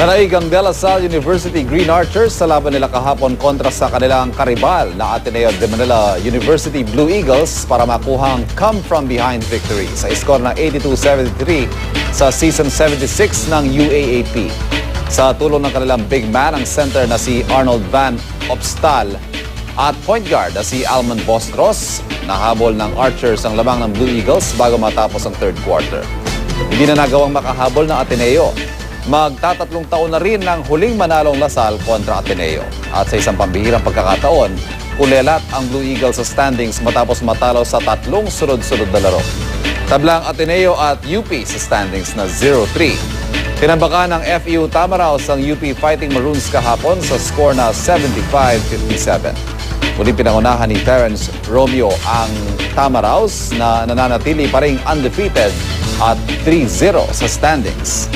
Nanaig ang De La Salle University Green Archers sa laban nila kahapon kontra sa kanilang karibal na Ateneo de Manila University Blue Eagles para makuhang come-from-behind victory sa score na 82-73 sa Season 76 ng UAAP. Sa tulong ng kanilang big man ang center na si Arnold Van Opstal at point guard na si Alman Bostros, nahabol ng Archers ang lamang ng Blue Eagles bago matapos ang third quarter. Hindi na nagawang makahabol ng Ateneo. Magtatatlong taon na rin ng huling manalong Lasal kontra Ateneo. At sa isang pambihirang pagkakataon, kulelat ang Blue Eagles sa standings matapos matalo sa tatlong sunod-sunod na laro. Tablang Ateneo at UP sa standings na 0-3. Tinambakan ng FEU Tamaraos ang UP Fighting Maroons kahapon sa score na 75-57. Muling pinangunahan ni Terence Romeo ang Tamaraos na nananatili pa ring undefeated at 3-0 sa standings.